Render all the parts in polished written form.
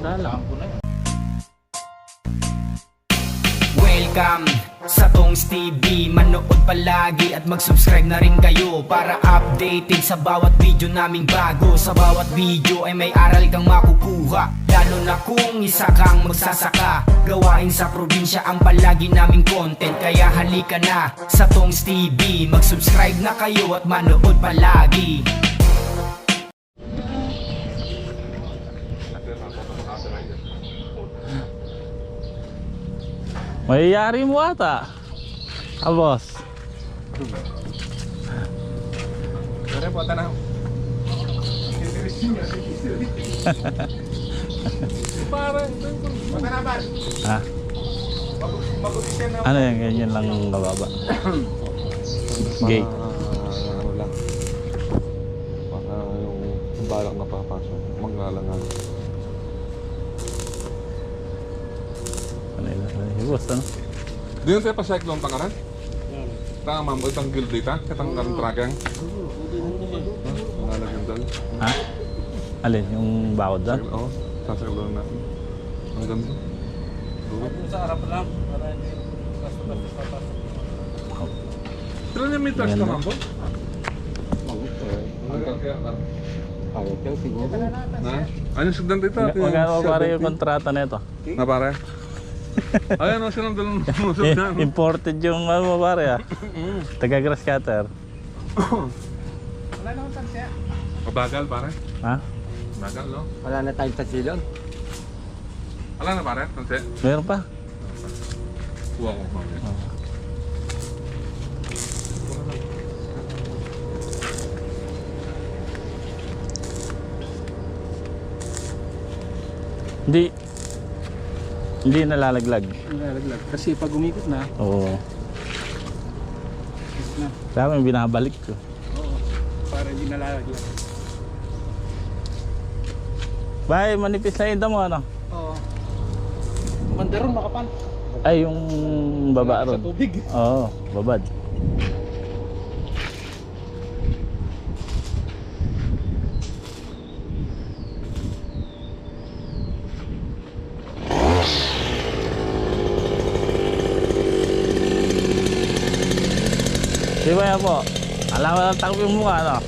Alam ko na yun. Welcome sa Tongs TV. Manood palagi at mag-subscribe na rin kayo para updated sa bawat video naming bago. Sa bawat video ay may aral kang makukuha, lalo na kung isa kang magsasaka. Gawain sa probinsya ang palagi naming content, kaya halika na sa Tongs TV. Mag-subscribe na kayo at manood palagi. Mayayari mo ata. Boss. Pare po tanaw. Pare, matanaban. Ha? Mabuti na. Ano yan? Ganyan lang kababa. Gate. Ano lang. Baka yung balak na papasok. Maglalangan. Ano yun? Boss, ano? Di yun siya pa cyclone tangaran? Tama mo itang guild data? Itang tragang? Malalagyan doon. Ha? Alin? Yung bakod doon? Oo, sasaklone natin. Ang ganda. Sa harap lang, para hindi basta-basta papasok. Ilan yung meters Ayan ka na. man po? Na? Ano sugdan dito? Magkano pare yung kontrata na ito? Na pare? Ayan o silang dalawang musugdan. Imported yung ano pare ah. Taga grass cutter. Wala naman tansya. Mabagal pare? Ha? Bagal no? Wala na tayong tansilyon. Wala na pare? Tanse? Meron pa? Kuha ko pa. Hindi nalalaglag. Nilalaglag. Kasi pag umikot na, Oo. is na. Kaya yung binabalik ko. Oo. Para hindi nalalaglag. Bay, manipis na yung damo ano? Oo. Mandaron makapal. Ay, yung baba Sa ron. tubig. Oo, babad. Di ba yan po? Alam mo lang takbo yung mukha, no?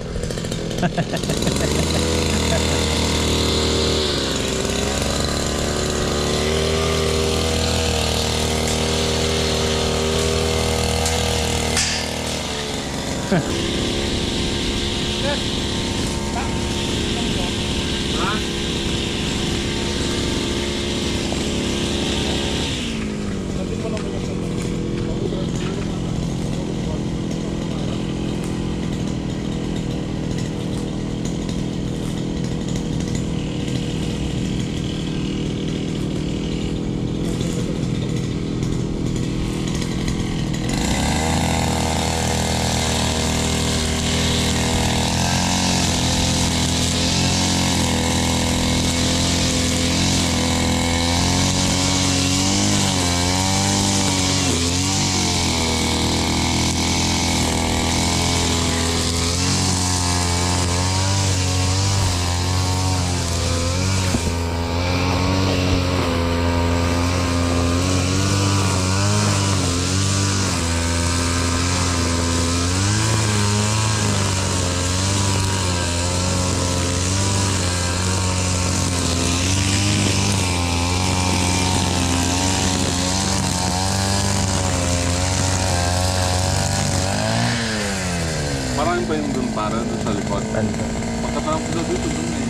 Marami pa yung dun para dun sa likod. Tanto. Pagkatapos na dito dun eh.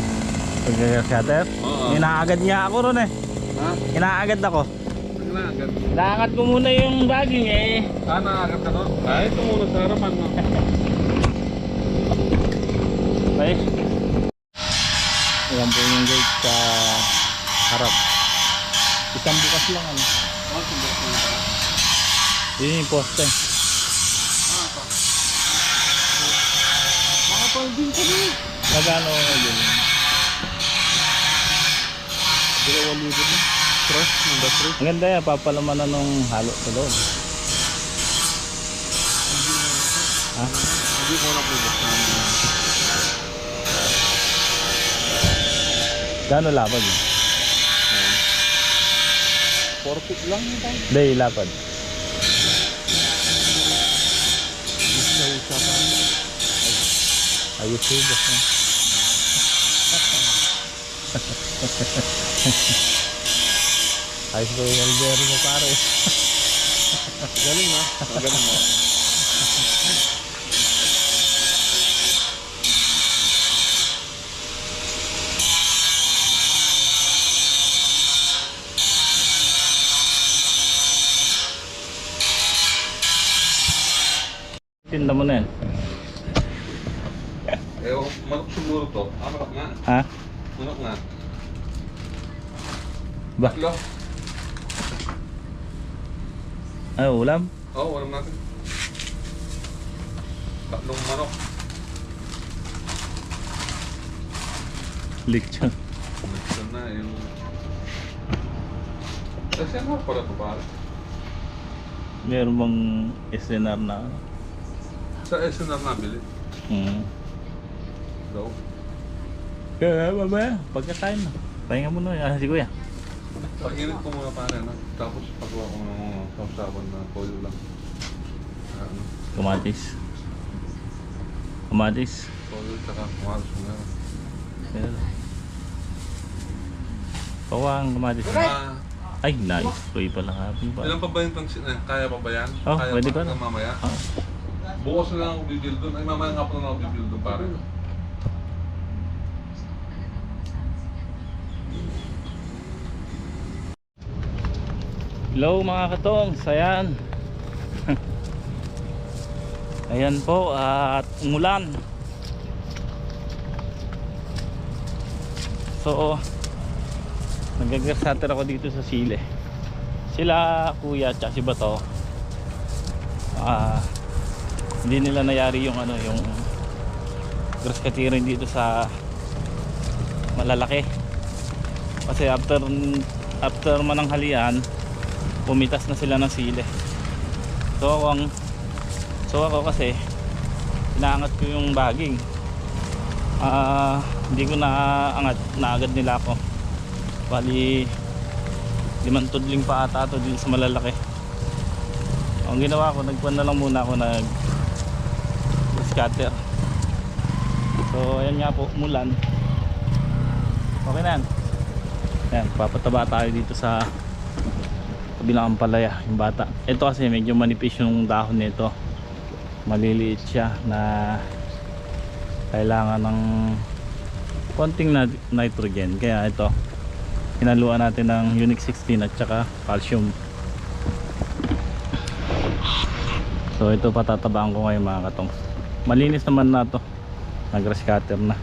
Pag-grass cutter? Oo. Inaagad niya ako ron eh. Ha? Inaagad ako. Naglaagad. Inaangat ko muna yung bagging eh. Naagad ka no? Ah, ito muna sa harapan no? Okay. Ayan po yung gate sa harap. Isang bukas lang ano. Oh, sumber ko na. Yun yung poste. Makapal din ka no? Magkano yun? 2,000 na. Stress, number 3. Ang ganda yan, papalaman na nung halo sa loob. Ha? Hindi ko na po buksan. Gano'n lapad yun? 4 feet lang yun tayo. Hindi, lapad. Isa pa. Ayos yun, boss. Ayos ba yung Alberto mo, pare? Galing ha. Galing mo. Tinda mo na yan. Eh, manok siguro to. Manok nga. Ha? Manok nga. Ba? Tatlo. Ay, ulam? Oo, walang natin. Tatlong manok. Lechon. Ito na yung... Kasi ano pala ito pare? Meron bang SNR na? Sa SNR nabili. Daw. Kaya mamaya, pagkakain na. Pahinga mo na, si kuya. Pag-init ko muna pare na. Tapos pagawa ko ng sausawan na pollo lang. Ano? Kamatis. Kamatis. Pollo tsaka kamaros mo na. Meron. Pawang kamatis. Ay, nice. Kuya pala happy pa. Ilan pa ba yung pangsit na yan? Kaya pa ba yan? Oh, Kaya pwede pa pa na. hanggang mamaya? Ah. Bukas na lang ako bibili doon. Ay, mamaya nga pa na ako bibili doon pare. Hello mga katong, ayan. Ayan po at umulan. So nag-grasater ako dito sa Sile. Sila kuya at si Bato, hindi nila nayari yung ano, yung grass cutting dito sa malalaki. Kasi after mananghalian pumitas na sila ng sile. So ako kasi inaangat ko yung baging. Hindi ko naangat, naagad nila ako. Bali 5 tudling pa ata ito dito sa malalaki. Ang ginawa ko, nagpuan na lang muna ako scatter. So ayan nga po, umulan. Okay na yan. Ayan, papataba tayo dito sa kabilang ampalaya, yung bata. Ito kasi medyo manipis yung dahon nito. Maliliit siya na kailangan ng konting nitrogen. Kaya ito, hinaluan natin ng Unique 16 at saka calcium. So ito patatabaan ko ngayon mga katong. Malinis naman na to, nag grass cutter na.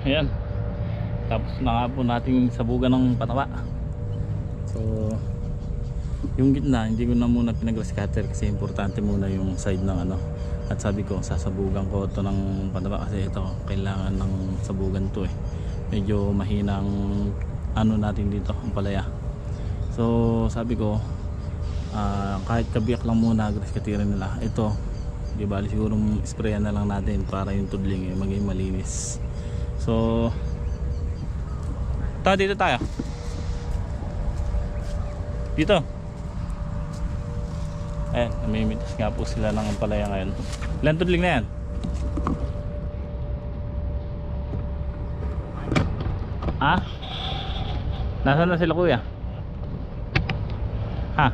Ayan. Tapos na nga po nating sabugan ng pataba. So yung gitna hindi ko na muna pinag-grass cutter kasi importante muna yung side ng ano. At sabi ko sasabugan ko ito ng pataba kasi ito kailangan ng sabugan to eh. Medyo mahinang ano natin dito ang palaya. So sabi ko kahit kabiyak lang muna grass cutter nila. Ito di bali siguro sprayan na lang natin para yung tudling maging malinis. So dito tayo. Dito. Ayan, namimitas nga po sila ng ampalaya ngayon. Ilan tudling na yan? Ha? Nasaan na sila kuya? Ha?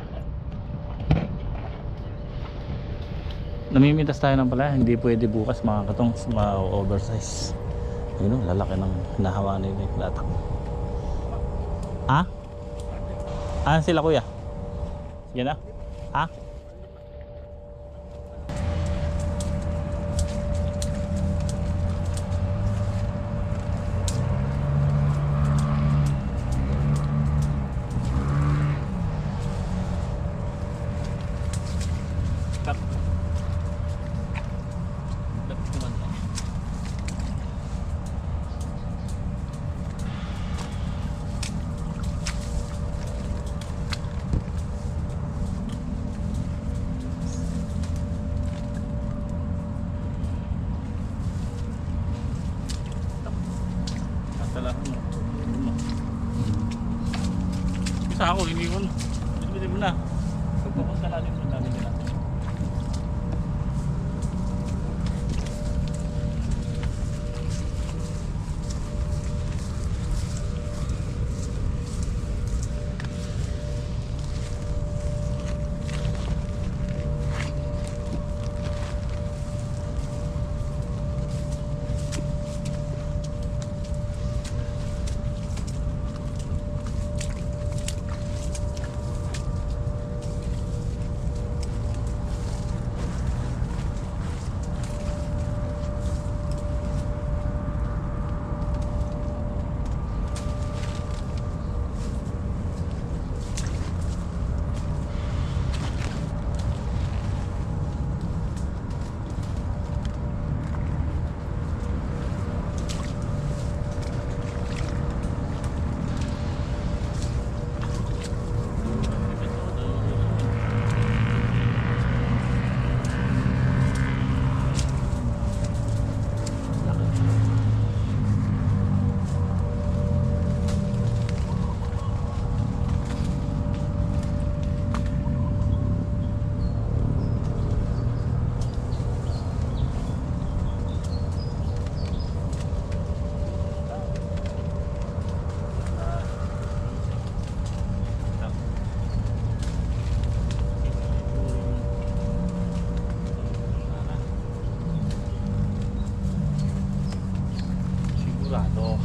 Namimitas tayo ng palaya. Hindi pwede bukas mga katong ma-oversize. Ayun, lalaki ng nahawa na yung latak. Ha? Ano sila kuya? Yan na? Ha? Cut. Lapit naman to. Isa ako, hindi mo. Hindi mo na. Pagpapunta natin mo namin nila. Sigurado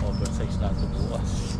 oversize na ito bukas.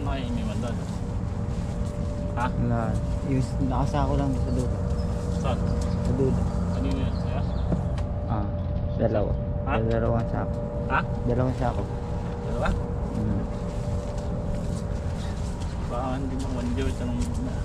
Nakainiman doon. Ha? Wala. Yung nakasako lang sa dulo. Saan? Sa dulo. Kanino yun? Sa'yo? Ah, dalawa. Ha? Dalawang sako. Ha? Dalawang sako. Dalawa? Hmm. Baka hindi mo mandiyo. Tanong mo na.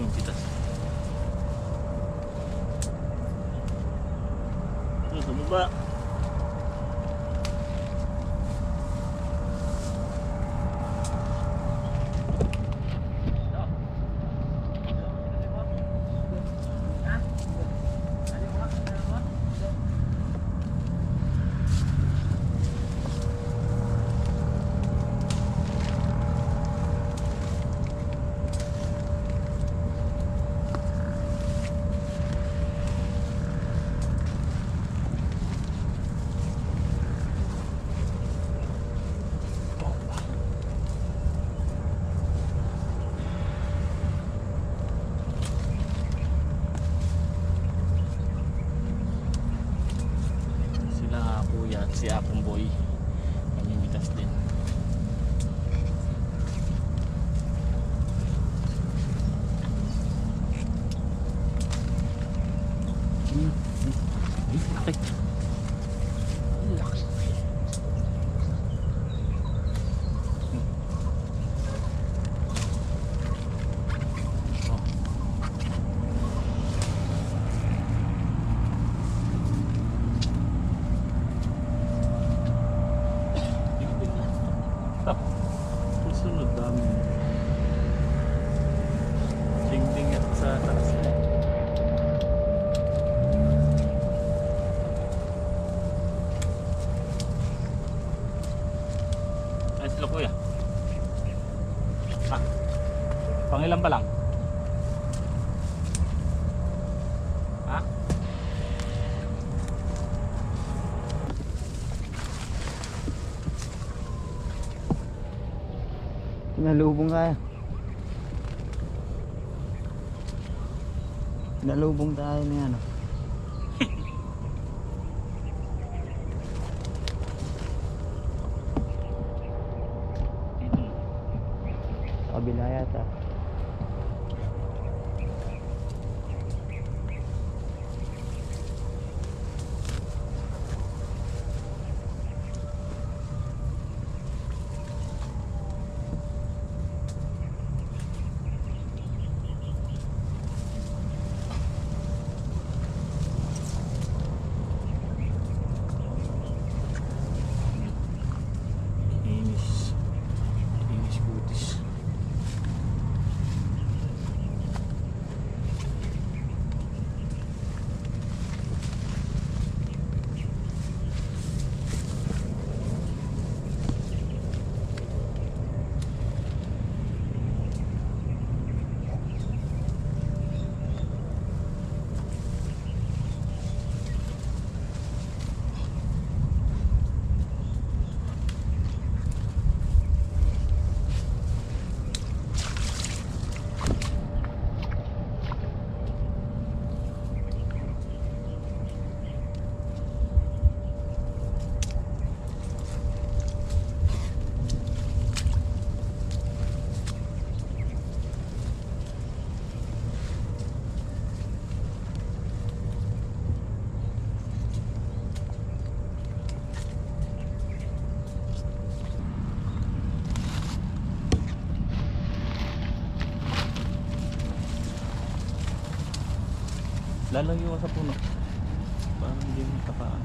Pitas. Sa baba. Sila kuya at si Apong Boy mamimitas din. Laki. Laki. Susunod dami. Ding-ding at sa taas na. Ay sila kuya. Ah, pangilan pa lang? Ha? Nalubong tayo. Nalubong tayo ni ano. Dito. Sa kabila yata. Lalayo ka sa puno. Parang hindi mo tapaan.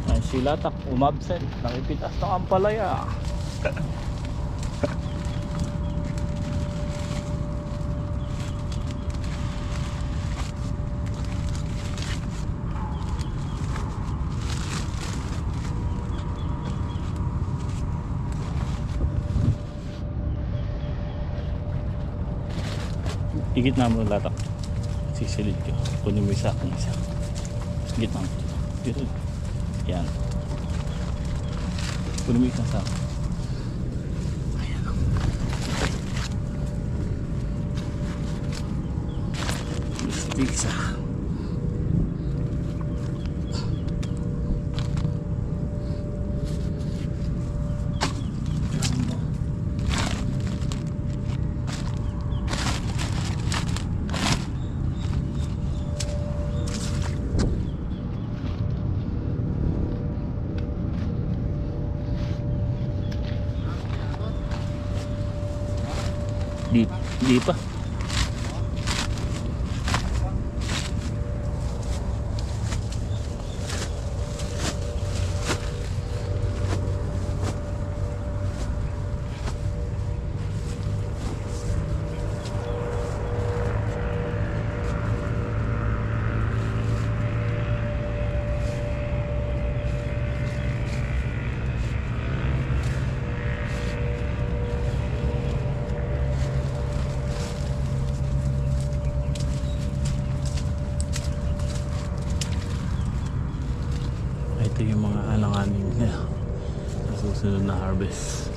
Ay, si Latak umabsent. Nakipitas ng ampalaya. Igit na mo Latak. Sisilid ko. Kunin mo isa akong isa. Gitna mo. Dito. Yan. Kunin mo isa sa akin. Ayan o. Isa. Di pa. Ito yung mga alanganin niya sa susunod na harvest.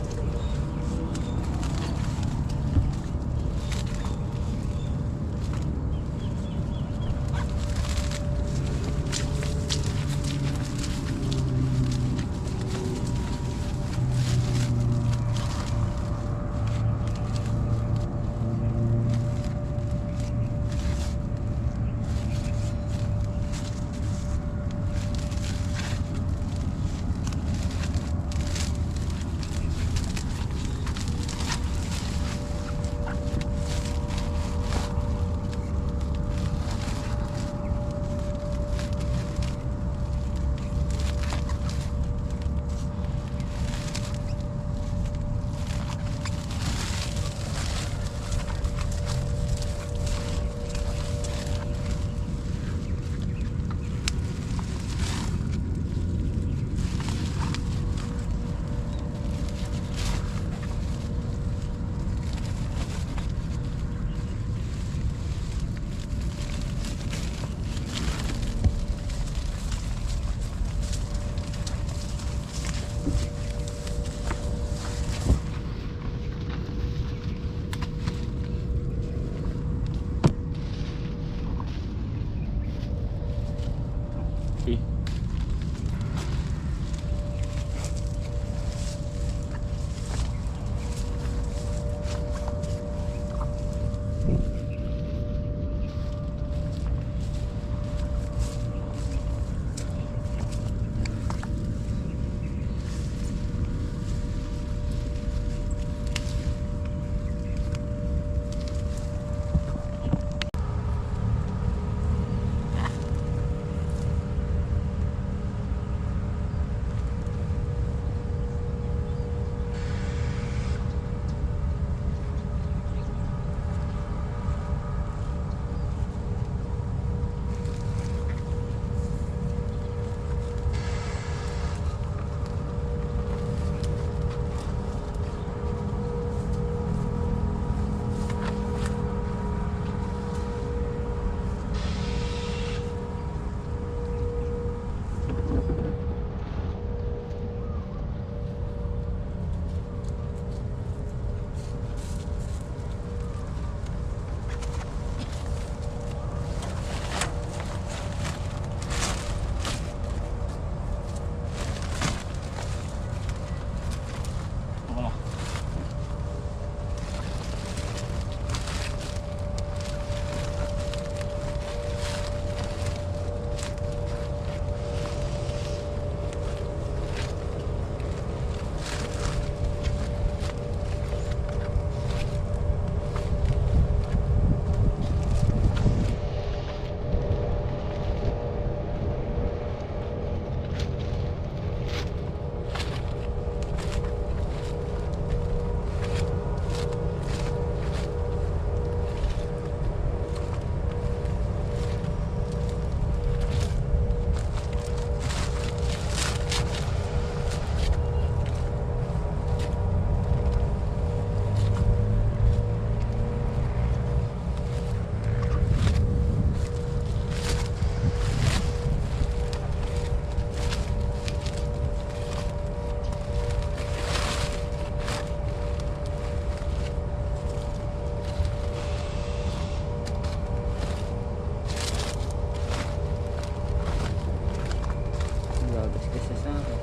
Sa akin.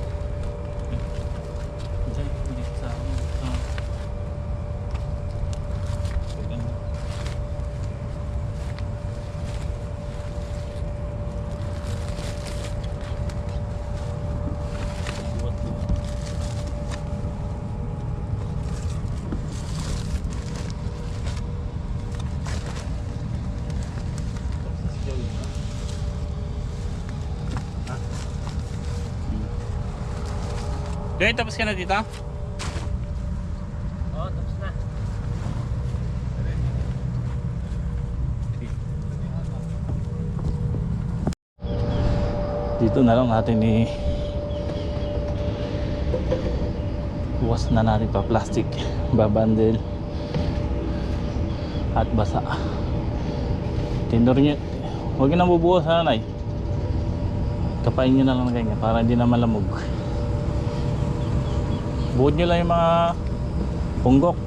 Hindi sa akin. Joy, tapos ka na dito? Oo, tapos na. Dito na lang natin bukas na natin pa plastic, babandel at basa. Tindor nyo, huwag nyo nang bubuhos ha, nanay. Kapain nyo na lang na ganyan para hindi na malamog. Buhod nyo lang yung mga punggok.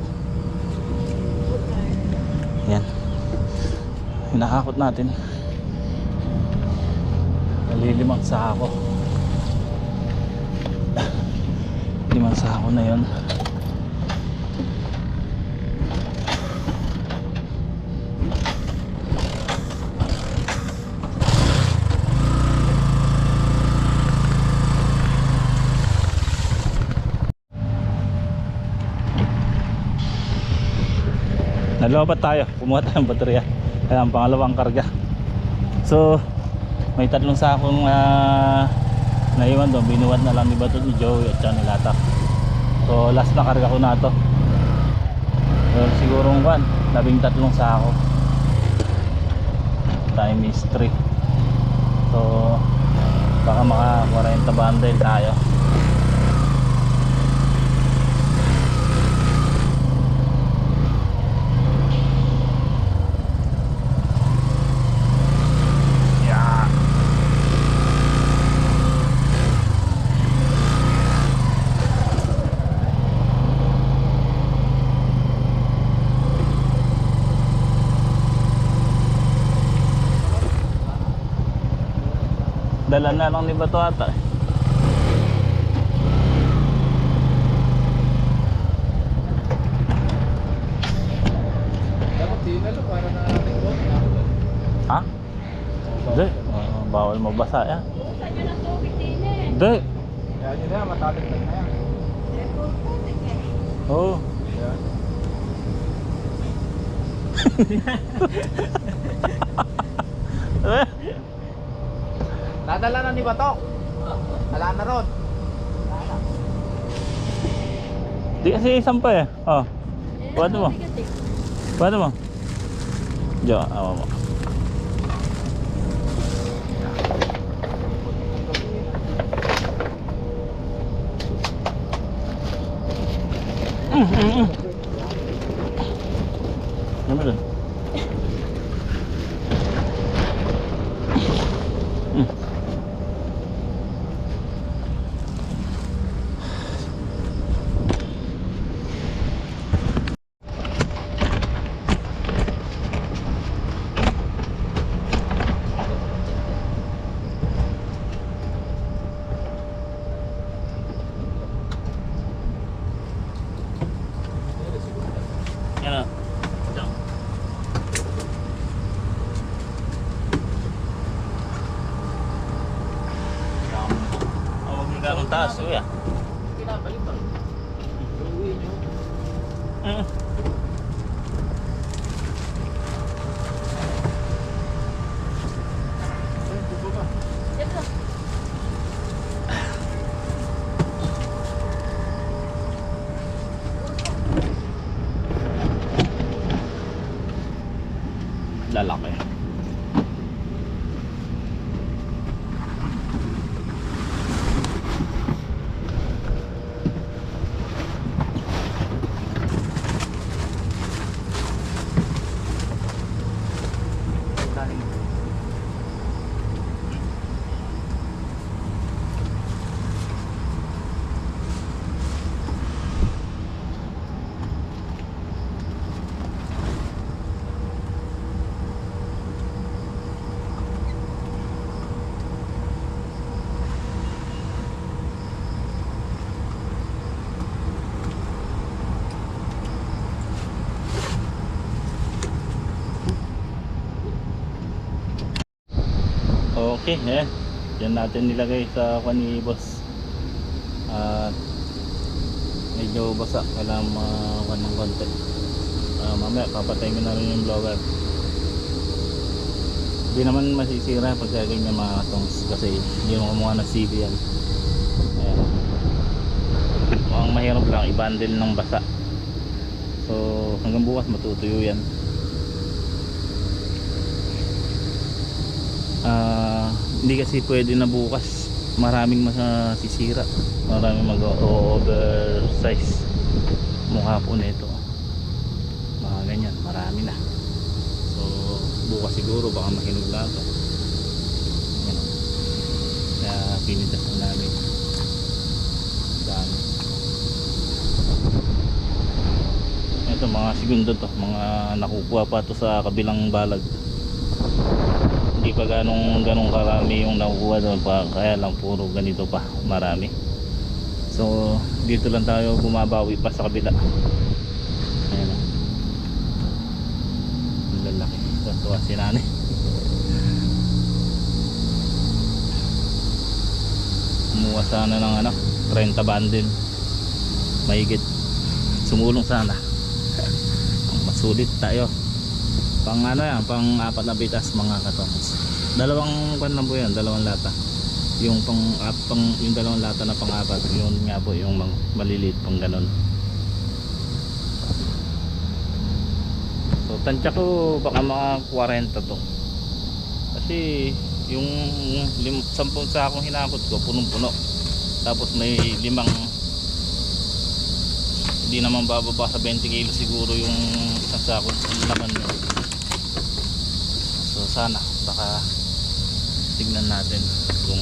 Yan, hinahakot natin. Nalilimang sako. 5 sako na yun. Nalobat tayo, kumuha tayo ng baterya. Kaya ang pangalawang karga. So may 3 sakong naiwan doon, binuwat na lang ni Bato ni Joey at ni Lata. So last na karga ko na to. So siguro 13 sako times 3. So baka maka 40 bundle tayo. Dala na lang ni Bato ata. Dapat dinalo para na natin ko. Ha? Hindi. Bawal mabasa yan. Hindi. Kaya nyo na, mataliktan na yan. Oo. Nadala na ni Batok. Wala na ron. Di kasi isang pa eh. Oh. Pwede mo. Pwede mo. Diyo, awa mo. Ano dun? Yan na. Diyan. Huwag yung ganong taas, uya. Pinabalik ba? Uwi nyo. Lalaki. Okay, ayan. Yan natin nilagay sa kwan ni boss. At medyo basa, kailangan makuha ng konti. Mamaya papatayin ko na rin yung blower. Hindi naman masisira pag ganyan mga katongs, kasi hindi mo kumuha ng CV yan. Ayan. Ang mahirap lang i-bundle ng basa. So hanggang bukas matutuyo yan. Hindi kasi pwede na bukas, maraming masisira, maraming mag-oversize mukha po nito, mga ganyan, marami na. So bukas siguro baka mahinog lang ito. Kaya pinitas na namin dami. Ito mga segundo to, mga nakukuha pa to sa kabilang balag. Hindi pa ganong karami yung nakukuha doon pa, kaya lang puro ganito pa, marami. So dito lang tayo bumabawi pa sa kabila. Ayan o, ang lalaki, tuwa si nanay. Kumuha sana ng 30 bundle, mahigit. Sumulong sana. Masulit tayo. Pang yan, pang 4 na bitas mga katongs. Dalawang pan lang po yan, dalawang lata. Yung yung dalawang lata na pang-4, yun nga po yung maliliit pang ganon. So tansya ko baka mga 40 to. Kasi yung 10 sakong hinakot ko punong-puno. Tapos may 5, hindi naman bababa sa 20 kilo siguro yung isang sakong laman nyo. So sana baka tignan natin kung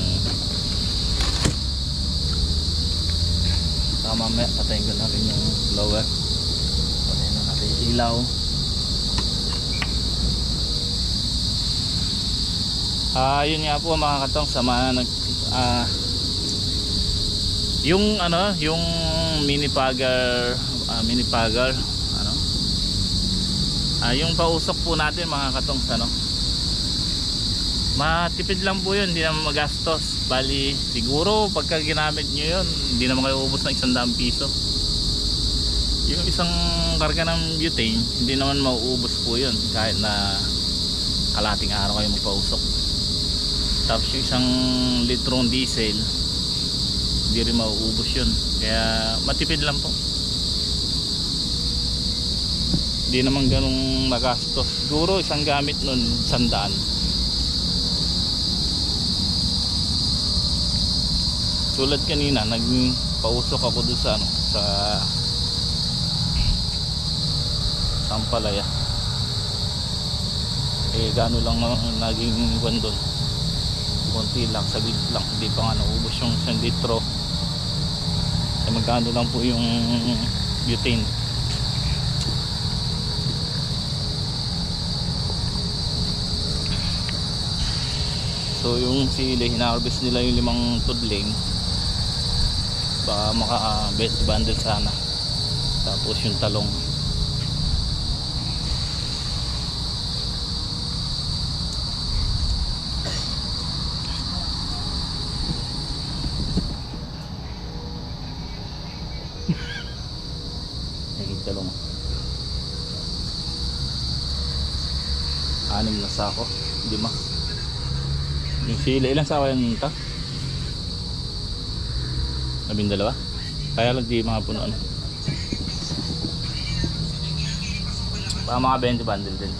saka mamaya patayin ko na rin yung blower, patayin na natin yung ilaw. Yun nga po mga katong, sama yung yung mini pagger yung pausok po natin mga katong, matipid lang po yun, hindi naman magastos. Bali siguro pagka ginamit nyo yun, hindi naman kayo ubos ng 100 piso. Yung isang karga ng butane, hindi naman mauubos po yun kahit na kalating araw kayo magpausok. Tapos yung isang litrong diesel, hindi rin mauubos yun, kaya matipid lang po. Hindi naman ganong magastos. Siguro isang gamit nun 100. Tulad kanina, nagpausok ako doon sa sa Sampalaya. Gano lang naging buwan doon. Konti lang, saglit lang, hindi pa nga naubos yung 1 litro. Magkano lang po yung butane. So yung sili, hina-harvest nila yung 5 tudling, baka maka-best bundle sana. Tapos yung talong, naging talong 6 na sako, 5. Yung sila, ilang sako yan ito? 12? Kaya lang di mga puno baka mga 20 bundle din.